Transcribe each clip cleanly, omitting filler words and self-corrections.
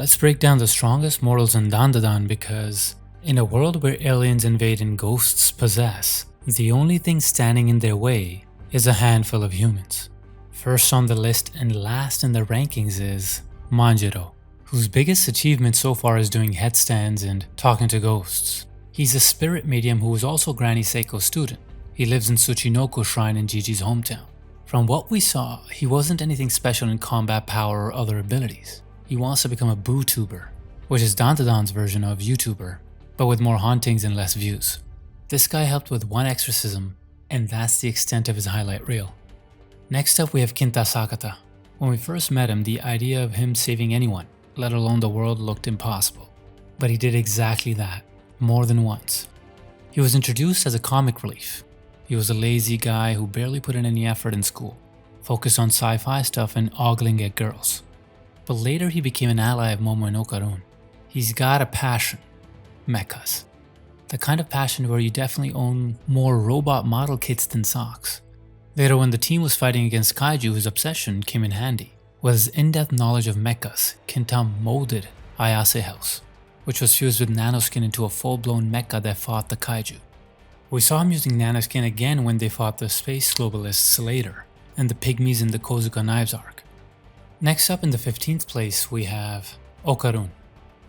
Let's break down the strongest mortals in Dandadan because in a world where aliens invade and ghosts possess, the only thing standing in their way is a handful of humans. First on the list and last in the rankings is Manjiro, whose biggest achievement so far is doing headstands and talking to ghosts. He's a spirit medium who is also Granny Seiko's student. He lives in Tsuchinoko Shrine in Jiji's hometown. From what we saw, he wasn't anything special in combat power or other abilities. He wants to become a bootuber, which is Dandadan's version of YouTuber, but with more hauntings and less views. This guy helped with one exorcism, and that's the extent of his highlight reel. Next up we have Kinta Sakata. When we first met him, the idea of him saving anyone, let alone the world, looked impossible. But he did exactly that, more than once. He was introduced as a comic relief. He was a lazy guy who barely put in any effort in school, focused on sci-fi stuff and ogling at girls. But later he became an ally of Momo and Okaroon. He's got a passion, mechas. The kind of passion where you definitely own more robot model kits than socks. Later when the team was fighting against kaiju, his obsession came in handy. With his in-depth knowledge of mechas, Kinta molded Ayase House, which was fused with nanoskin into a full-blown mecha that fought the kaiju. We saw him using nanoskin again when they fought the space globalists later, and the pygmies in the Kozuka Knives arc. Next up in the 15th place we have Okaroon.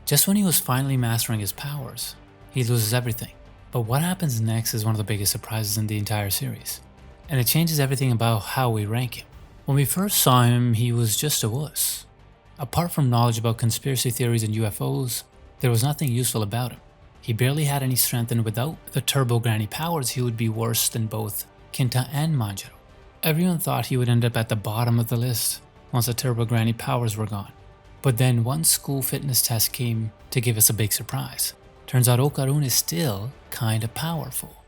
Just when he was finally mastering his powers, he loses everything. But what happens next is one of the biggest surprises in the entire series. And it changes everything about how we rank him. When we first saw him, he was just a wuss. Apart from knowledge about conspiracy theories and UFOs, there was nothing useful about him. He barely had any strength, and without the Turbo Granny powers, he would be worse than both Kinta and Manjiro. Everyone thought he would end up at the bottom of the list once the Turbo Granny powers were gone. But then one school fitness test came to give us a big surprise. Turns out Okaroon is still kinda powerful.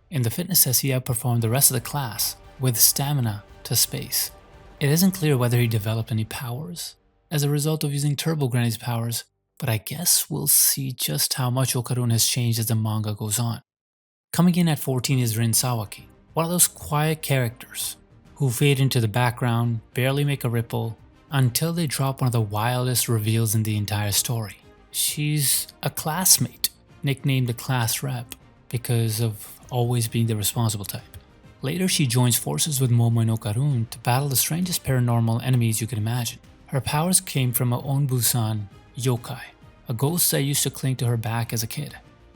In the fitness test he outperformed the rest of the class with stamina to space. It isn't clear whether he developed any powers as a result of using Turbo Granny's powers, but I guess we'll see just how much Okaroon has changed as the manga goes on. Coming in at 14 is Ren Sawaki, one of those quiet characters who fade into the background, barely make a ripple, until they drop one of the wildest reveals in the entire story. She's a classmate, nicknamed the class rep because of always being the responsible type. Later she joins forces with Momo and Okaroon to battle the strangest paranormal enemies you can imagine. Her powers came from a Onbusan yokai, a ghost that used to cling to her back as a kid.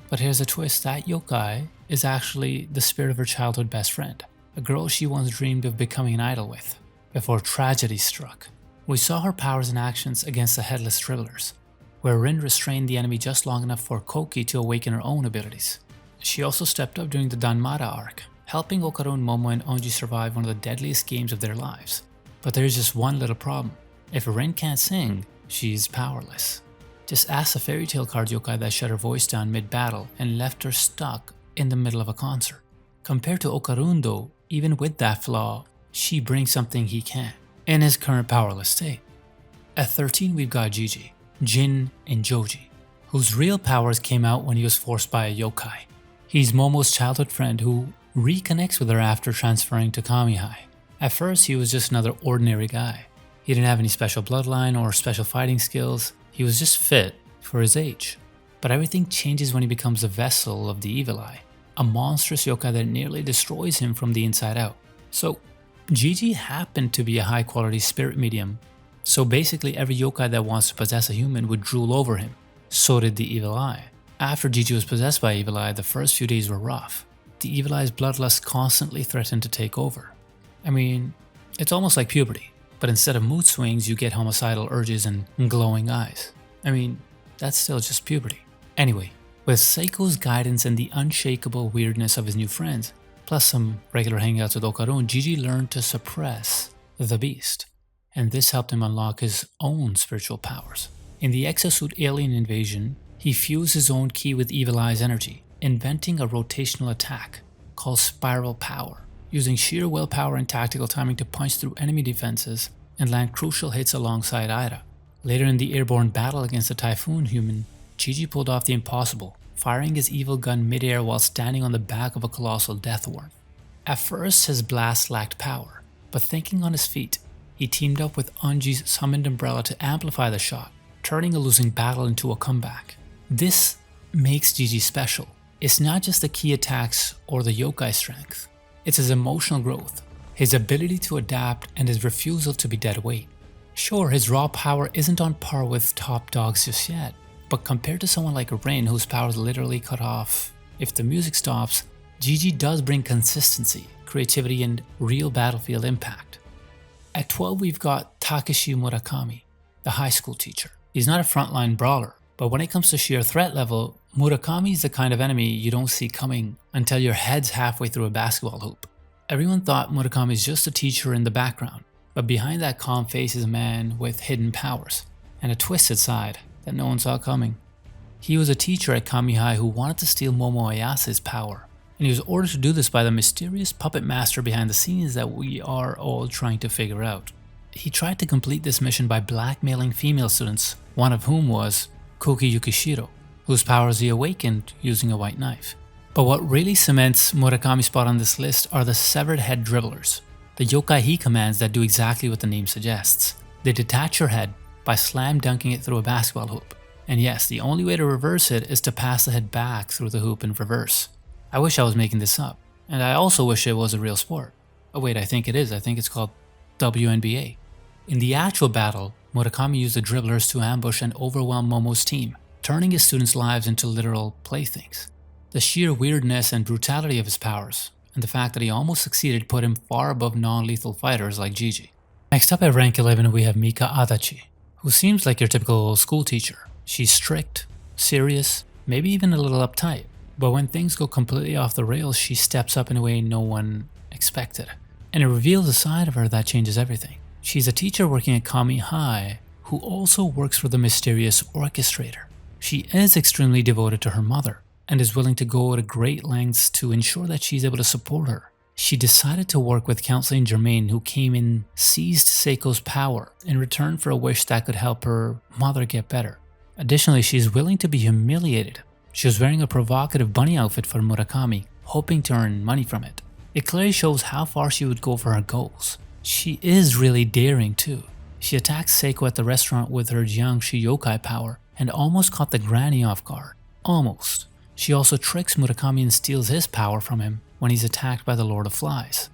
But here's a twist, that yokai is actually the spirit of her childhood best friend, a girl she once dreamed of becoming an idol with, before tragedy struck. We saw her powers and actions against the Headless Dribblers, where Rin restrained the enemy just long enough for Koki to awaken her own abilities. She also stepped up during the Danmata arc, helping Okaroon, Momo and Unji survive one of the deadliest games of their lives. But there's just one little problem. If Rin can't sing, she's powerless. Just ask the fairy tale card yokai that shut her voice down mid-battle and left her stuck in the middle of a concert. Compared to Okaroon though, even with that flaw, she brings something he can't, in his current powerless state. At 13 we've got Gigi, Jyn, and Joji, whose real powers came out when he was forced by a yokai. He's Momo's childhood friend who reconnects with her after transferring to Kami High. At first he was just another ordinary guy. He didn't have any special bloodline or special fighting skills, he was just fit for his age. But everything changes when he becomes a vessel of the Evil Eye, a monstrous yokai that nearly destroys him from the inside out. So Gigi happened to be a high quality spirit medium, so basically every yokai that wants to possess a human would drool over him. So did the Evil Eye. After Gigi was possessed by Evil Eye, the first few days were rough. The Evil Eye's bloodlust constantly threatened to take over. I mean, it's almost like puberty, but instead of mood swings you get homicidal urges and glowing eyes. I mean, that's still just puberty. Anyway, with Seiko's guidance and the unshakable weirdness of his new friends, plus some regular hangouts with Okaroon, Gigi learned to suppress the beast, and this helped him unlock his own spiritual powers. In the exosuit alien invasion, he fused his own ki with Evil Eye's energy, inventing a rotational attack called Spiral Power, using sheer willpower and tactical timing to punch through enemy defenses and land crucial hits alongside Ayra. Later in the airborne battle against the Typhoon human, Gigi pulled off the impossible, firing his evil gun mid-air while standing on the back of a colossal death worm. At first his blast lacked power, but thinking on his feet, he teamed up with Unji's summoned umbrella to amplify the shot, turning a losing battle into a comeback. This makes Jiji special. It's not just the key attacks or the yokai strength, it's his emotional growth, his ability to adapt, and his refusal to be dead weight. Sure, his raw power isn't on par with top dogs just yet, but compared to someone like Ren, whose powers literally cut off if the music stops, Jiji does bring consistency, creativity, and real battlefield impact. At 12, we've got Takashi Murakami, the high school teacher. He's not a frontline brawler, but when it comes to sheer threat level, Murakami is the kind of enemy you don't see coming until your head's halfway through a basketball hoop. Everyone thought Murakami is just a teacher in the background, but behind that calm face is a man with hidden powers and a twisted side that no one saw coming. He was a teacher at Kami High who wanted to steal Momo Aasi's power, and he was ordered to do this by the mysterious puppet master behind the scenes that we are all trying to figure out. He tried to complete this mission by blackmailing female students, one of whom was Kuki Yukushid, whose powers he awakened using a white knife. But what really cements Murakami's spot on this list are the severed head dribblers, the yokai he commands that do exactly what the name suggests. They detach your head by slam dunking it through a basketball hoop. And yes, the only way to reverse it is to pass the head back through the hoop in reverse. I wish I was making this up, and I also wish it was a real sport. Oh wait, I think it is. I think it's called WNBA. In the actual battle, Murakami used the dribblers to ambush and overwhelm Momo's team, turning his students' lives into literal playthings. The sheer weirdness and brutality of his powers, and the fact that he almost succeeded, put him far above non-lethal fighters like Jiji. Next up at rank 11 we have Mika Adachi, who seems like your typical school teacher. She's strict, serious, maybe even a little uptight, but when things go completely off the rails, she steps up in a way no one expected, and it reveals a side of her that changes everything. She's a teacher working at Kami High who also works for the mysterious orchestrator. She is extremely devoted to her mother and is willing to go to great lengths to ensure that she's able to support her. She decided to work with counseling Germaine, who came in, seized Seiko's power in return for a wish that could help her mother get better. Additionally, she's willing to be humiliated. She was wearing a provocative bunny outfit for Murakami, hoping to earn money from it. It clearly shows how far she would go for her goals. She is really daring too. She attacks Seiko at the restaurant with her Jiangshi yokai power and almost caught the granny off guard. Almost. She also tricks Murakami and steals his power from him when he's attacked by the Lord of Flies.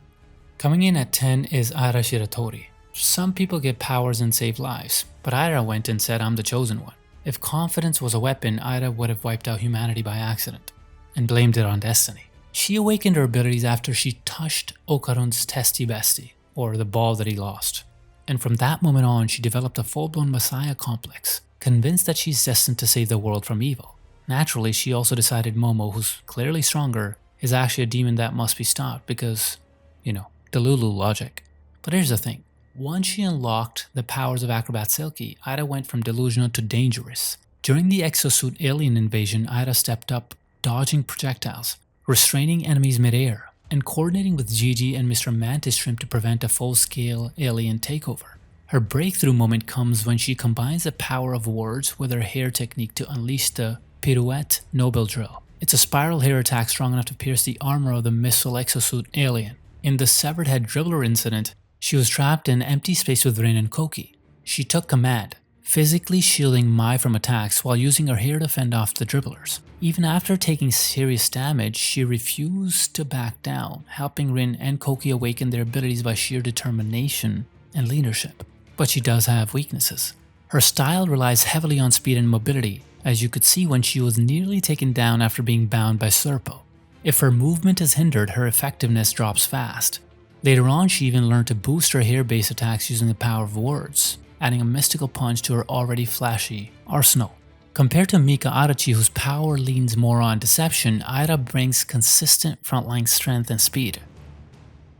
Coming in at 10 is Ayra Shirai. Some people get powers and save lives, but Ayra went and said, "I'm the chosen one." If confidence was a weapon, Ayra would have wiped out humanity by accident and blamed it on destiny. She awakened her abilities after she touched Okarun's testy bestie, or the ball that he lost. And from that moment on, she developed a full-blown messiah complex, convinced that she's destined to save the world from evil. Naturally, she also decided Momo, who's clearly stronger, is actually a demon that must be stopped because, Delulu logic. But here's the thing. Once she unlocked the powers of Acrobat Silky, Ayra went from delusional to dangerous. During the exosuit alien invasion, Ayra stepped up, dodging projectiles, restraining enemies midair, and coordinating with Gigi and Mr. Mantis Shrimp to prevent a full-scale alien takeover. Her breakthrough moment comes when she combines the power of words with her hair technique to unleash the Pirouette Nobel Drill. It's a spiral hair attack strong enough to pierce the armor of the missile exosuit alien. In the severed head dribbler incident, she was trapped in empty space with Ren and Koki. She took command, physically shielding Mai from attacks while using her hair to fend off the dribblers. Even after taking serious damage, she refused to back down, helping Ren and Koki awaken their abilities by sheer determination and leadership. But she does have weaknesses. Her style relies heavily on speed and mobility, as you could see when she was nearly taken down after being bound by Serpo. If her movement is hindered, her effectiveness drops fast. Later on, she even learned to boost her hair-based attacks using the power of words, adding a mystical punch to her already flashy arsenal. Compared to Mika Adachi, whose power leans more on deception, Ayra brings consistent frontline strength and speed.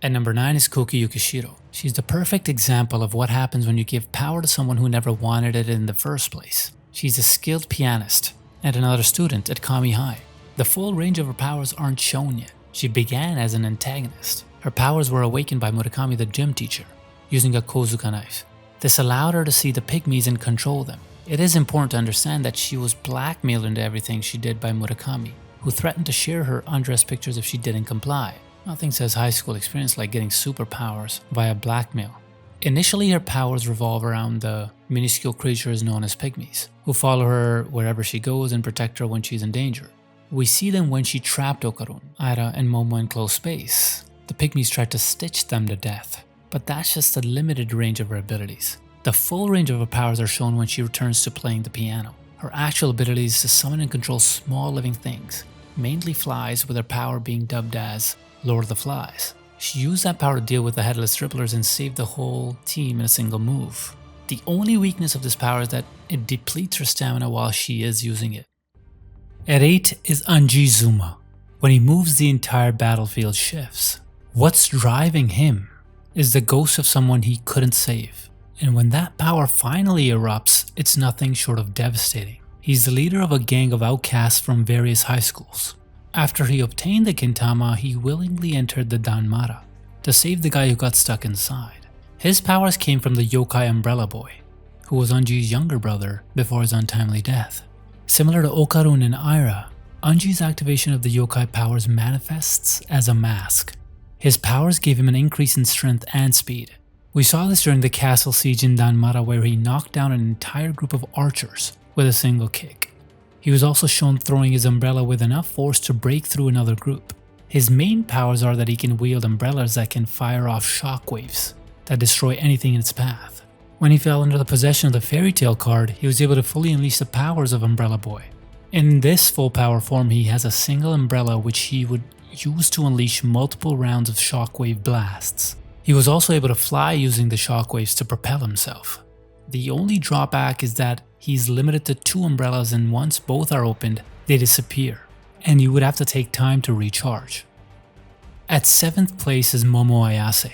At number 9 is Kuki Yukushid. She's the perfect example of what happens when you give power to someone who never wanted it in the first place. She's a skilled pianist and another student at Kami High. The full range of her powers aren't shown yet. She began as an antagonist. Her powers were awakened by Murakami, the gym teacher, using a Kozuka knife. This allowed her to see the pygmies and control them. It is important to understand that she was blackmailed into everything she did by Murakami, who threatened to share her undress pictures if she didn't comply. Nothing says high school experience like getting superpowers via blackmail. Initially, her powers revolve around the minuscule creatures known as pygmies, who follow her wherever she goes and protect her when she's in danger. We see them when she trapped Okaroon, Ayra, and Momo in close space. The pygmies tried to stitch them to death, but that's just a limited range of her abilities. The full range of her powers are shown when she returns to playing the piano. Her actual ability is to summon and control small living things, mainly flies, with her power being dubbed as Lord of the Flies. She used that power to deal with the headless dribblers and save the whole team in a single move. The only weakness of this power is that it depletes her stamina while she is using it. At 8 is Unji Zuma. When he moves, the entire battlefield shifts. What's driving him is the ghost of someone he couldn't save. And when that power finally erupts, it's nothing short of devastating. He's the leader of a gang of outcasts from various high schools. After he obtained the Gintama, he willingly entered the Danmara to save the guy who got stuck inside. His powers came from the yokai Umbrella Boy, who was Unji's younger brother before his untimely death. Similar to Okaroon and Ayra, Unji's activation of the yokai powers manifests as a mask. His powers gave him an increase in strength and speed. We saw this during the castle siege in Danmara, where he knocked down an entire group of archers with a single kick. He was also shown throwing his umbrella with enough force to break through another group. His main powers are that he can wield umbrellas that can fire off shockwaves that destroy anything in its path. When he fell under the possession of the Fairy Tale card, he was able to fully unleash the powers of Umbrella Boy. In this full power form, he has a single umbrella which he would use to unleash multiple rounds of shockwave blasts. He was also able to fly using the shockwaves to propel himself. The only drawback is that he's limited to 2 umbrellas, and once both are opened, they disappear, and you would have to take time to recharge. At 7th place is Momo Aasi.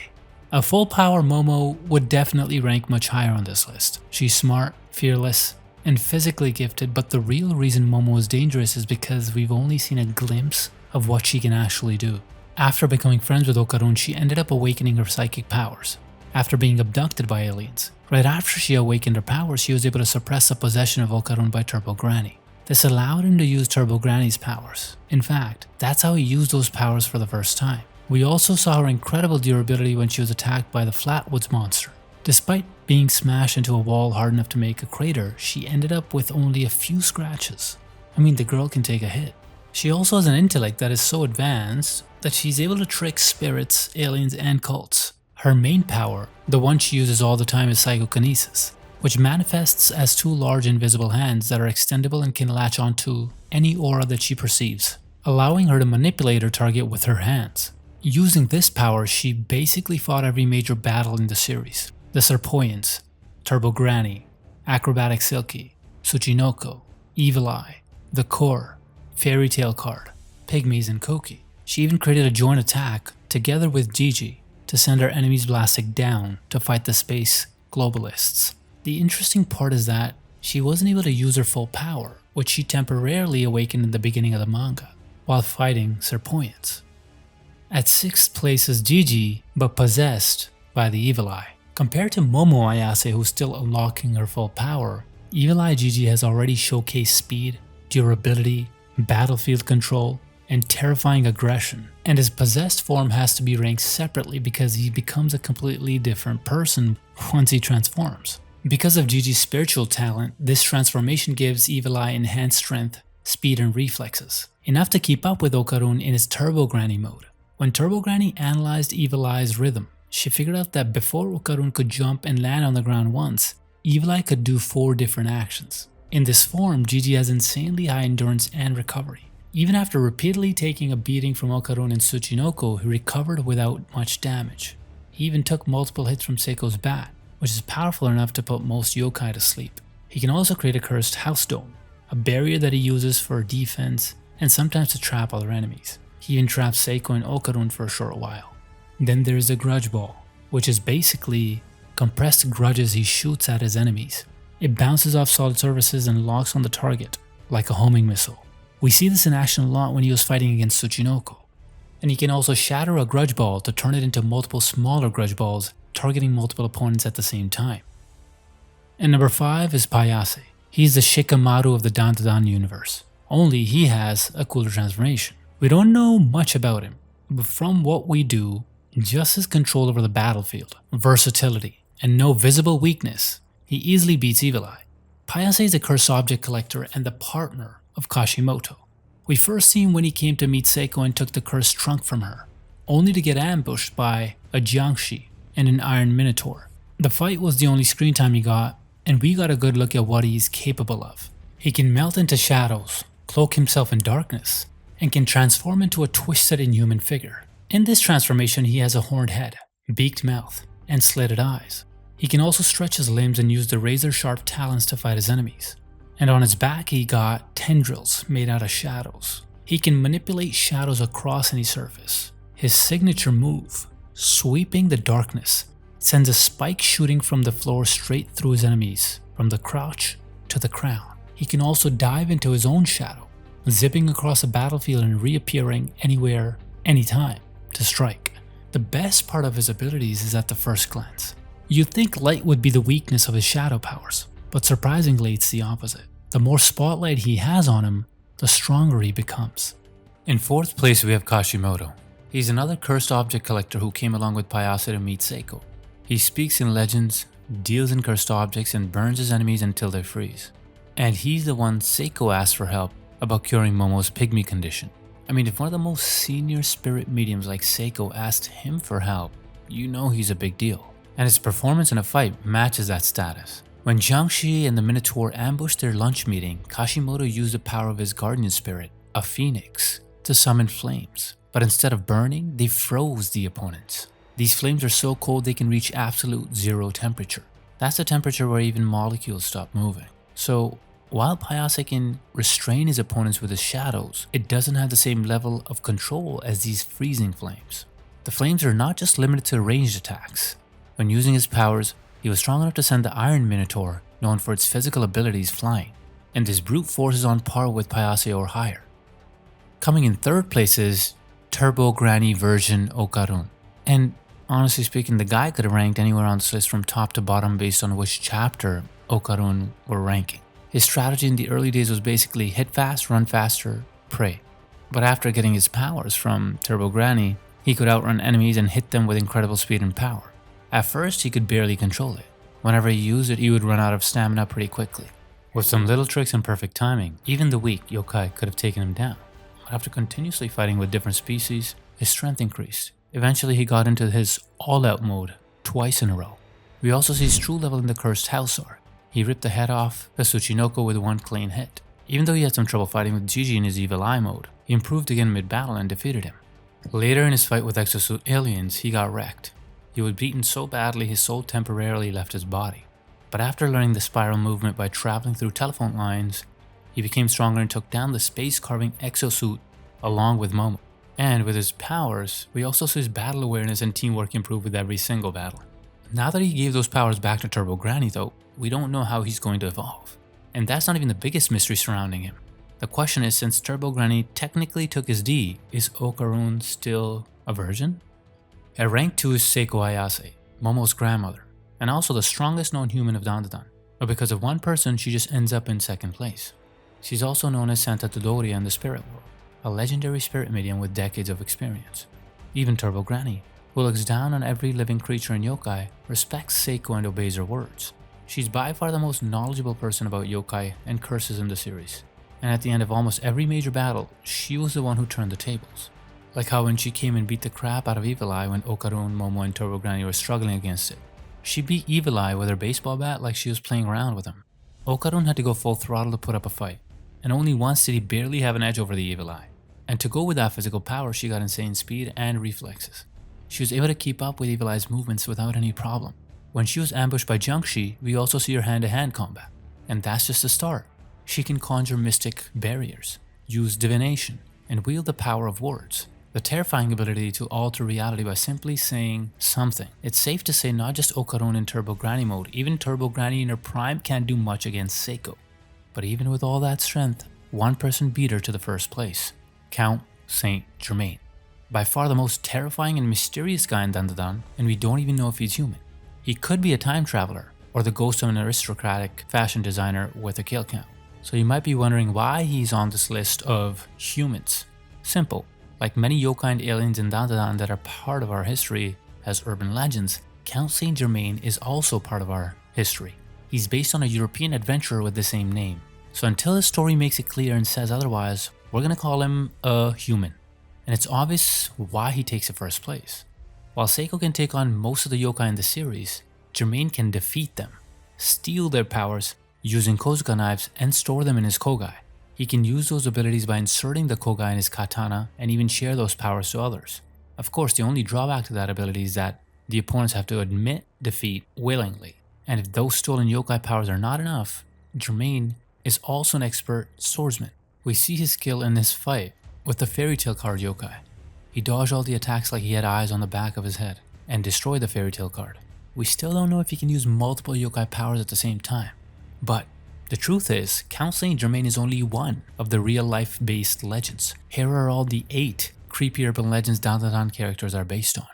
A full power Momo would definitely rank much higher on this list. She's smart, fearless, and physically gifted, but the real reason Momo is dangerous is because we've only seen a glimpse of what she can actually do. After becoming friends with Okaroon, she ended up awakening her psychic powers after being abducted by aliens. Right after she awakened her powers, she was able to suppress the possession of Okaroon by Turbo Granny. This allowed him to use Turbo Granny's powers. In fact, that's how he used those powers for the first time. We also saw her incredible durability when she was attacked by the Flatwoods monster. Despite being smashed into a wall hard enough to make a crater, she ended up with only a few scratches. I mean, the girl can take a hit. She also has an intellect that is so advanced that she's able to trick spirits, aliens, and cults. Her main power, the one she uses all the time, is psychokinesis, which manifests as 2 large invisible hands that are extendable and can latch onto any aura that she perceives, allowing her to manipulate her target with her hands. Using this power, she basically fought every major battle in the series. The Serpoians, Turbo Granny, Acrobatic Silky, Tsuchinoko, Evil Eye, The Core, Fairy Tale Card, Pygmies, and Koki. She even created a joint attack together with Jiji to send her enemies blasting down to fight the space globalists. The interesting part is that she wasn't able to use her full power, which she temporarily awakened in the beginning of the manga, while fighting Serpoians. At 6th place is Jiji, but possessed by the Evil Eye. Compared to Momo Aasi, who's still unlocking her full power, Evil Eye Jiji has already showcased speed, durability, battlefield control, and terrifying aggression, and his possessed form has to be ranked separately because he becomes a completely different person once he transforms. Because of Jiji's spiritual talent, this transformation gives Evil Eye enhanced strength, speed, and reflexes, enough to keep up with Okaroon in his Turbo Granny mode. When Turbo Granny analyzed Evil Eye's rhythm, she figured out that before Okaroon could jump and land on the ground once, Evil Eye could do 4 different actions. In this form, Jiji has insanely high endurance and recovery. Even after repeatedly taking a beating from Okaroon and Tsuchinoko, he recovered without much damage. He even took multiple hits from Seiko's bat, which is powerful enough to put most yokai to sleep. He can also create a cursed house dome, a barrier that he uses for defense and sometimes to trap other enemies. He even traps Seiko and Okaroon for a short while. Then there is the Grudge Ball, which is basically compressed grudges he shoots at his enemies. It bounces off solid surfaces and locks on the target, like a homing missile. We see this in action a lot when he was fighting against Tsuchinoko. And he can also shatter a Grudge Ball to turn it into multiple smaller Grudge Balls, targeting multiple opponents at the same time. And number 5 is Pyasi. He's the Shikamaru of the Dandadan universe, only he has a cooler transformation. We don't know much about him, but from what we do, just his control over the battlefield, versatility, and no visible weakness He easily beats Evil Eye. Pyasi is a cursed object collector and the partner of Kashimoto. We first see him when he came to meet Seiko and took the cursed trunk from her, only to get ambushed by a Jiangshi and an Iron Minotaur. The fight was the only screen time he got, and we got a good look at what he's capable of. He can melt into shadows, cloak himself in darkness, and can transform into a twisted inhuman figure. In this transformation, he has a horned head, beaked mouth, and slitted eyes. He can also stretch his limbs and use the razor-sharp talons to fight his enemies. And on his back he got tendrils made out of shadows. He can manipulate shadows across any surface. His signature move, sweeping the darkness, sends a spike shooting from the floor straight through his enemies, from the crouch to the crown. He can also dive into his own shadow, zipping across a battlefield and reappearing anywhere, anytime, to strike. The best part of his abilities is at the first glance. You'd think light would be the weakness of his shadow powers, but surprisingly it's the opposite. The more spotlight he has on him, the stronger he becomes. In fourth place we have Kashimoto. He's another cursed object collector who came along with Pyasi to meet Seiko. He speaks in legends, deals in cursed objects, and burns his enemies until they freeze. And he's the one Seiko asked for help about curing Momo's pygmy condition. I mean, if one of the most senior spirit mediums like Seiko asked him for help, you know he's a big deal. And his performance in a fight matches that status. When Jiangshi and the Minotaur ambushed their lunch meeting, Kashimoto used the power of his guardian spirit, a phoenix, to summon flames. But instead of burning, they froze the opponents. These flames are so cold they can reach absolute zero temperature. That's the temperature where even molecules stop moving. So, while Pyasi can restrain his opponents with his shadows, it doesn't have the same level of control as these freezing flames. The flames are not just limited to ranged attacks. When using his powers, he was strong enough to send the Iron Minotaur, known for its physical abilities, flying, and this brute force is on par with Pyasi or higher. Coming in third place is Turbo Granny version Okaroon. And honestly speaking, the guy could have ranked anywhere on this list from top to bottom based on which chapter Okaroon were ranking. His strategy in the early days was basically hit fast, run faster, pray. But after getting his powers from Turbo Granny, he could outrun enemies and hit them with incredible speed and power. At first, he could barely control it. Whenever he used it, he would run out of stamina pretty quickly. With some little tricks and perfect timing, even the weak yokai could have taken him down. But after continuously fighting with different species, his strength increased. Eventually, he got into his all-out mode twice in a row. We also see his true level in the Cursed House arc. He ripped the head off the Tsuchinoko with one clean hit. Even though he had some trouble fighting with Jiji in his Evil Eye mode, he improved again mid-battle and defeated him. Later in his fight with Exosuit aliens, he got wrecked. He was beaten so badly his soul temporarily left his body. But after learning the spiral movement by traveling through telephone lines, he became stronger and took down the space-carving Exosuit along with Momo. And with his powers, we also see his battle awareness and teamwork improve with every single battle. Now that he gave those powers back to Turbo Granny though, we don't know how he's going to evolve. And that's not even the biggest mystery surrounding him. The question is, since Turbo Granny technically took his D, is Okaroon still a virgin? At rank 2 is Seiko Ayase, Momo's grandmother, and also the strongest known human of Dandadan. But because of one person, she just ends up in second place. She's also known as Santa Todoria in the spirit world, a legendary spirit medium with decades of experience. Even Turbo Granny, who looks down on every living creature in yokai, respects Seiko and obeys her words. She's by far the most knowledgeable person about yokai and curses in the series. And at the end of almost every major battle, she was the one who turned the tables. Like how when she came and beat the crap out of Evil Eye when Okaroon, Momo, and Turbo Granny were struggling against it. She beat Evil Eye with her baseball bat like she was playing around with him. Okaroon had to go full throttle to put up a fight, and only once did he barely have an edge over the Evil Eye. And to go with that physical power, she got insane speed and reflexes. She was able to keep up with Evil Eye's movements without any problem. When she was ambushed by Jiangshi, we also see her hand-to-hand combat. And that's just the start. She can conjure mystic barriers, use divination, and wield the power of words. The terrifying ability to alter reality by simply saying something. It's safe to say not just Okaroon in Turbo Granny mode, even Turbo Granny in her prime can't do much against Seiko. But even with all that strength, one person beat her to the first place. Count Saint Germaine. By far the most terrifying and mysterious guy in Dandadan, and we don't even know if he's human. He could be a time traveler, or the ghost of an aristocratic fashion designer with a kill count. So you might be wondering why he's on this list of humans. Simple. Like many yokai and aliens in Dandadan that are part of our history as urban legends, Count Saint Germaine is also part of our history. He's based on a European adventurer with the same name. So until his story makes it clear and says otherwise, we're gonna call him a human. And it's obvious why he takes the first place. While Seiko can take on most of the yokai in the series, Germaine can defeat them, steal their powers using Kozuka knives and store them in his kogai. He can use those abilities by inserting the kogai in his katana and even share those powers to others. Of course, the only drawback to that ability is that the opponents have to admit defeat willingly. And if those stolen yokai powers are not enough, Germaine is also an expert swordsman. We see his skill in this fight with the fairy tale card yokai. He dodged all the attacks like he had eyes on the back of his head and destroyed the fairy tale card. We still don't know if he can use multiple yokai powers at the same time. But the truth is, Counseling Germaine is only one of the real life based legends. Here are all the 8 creepy urban legends Dandadan characters are based on.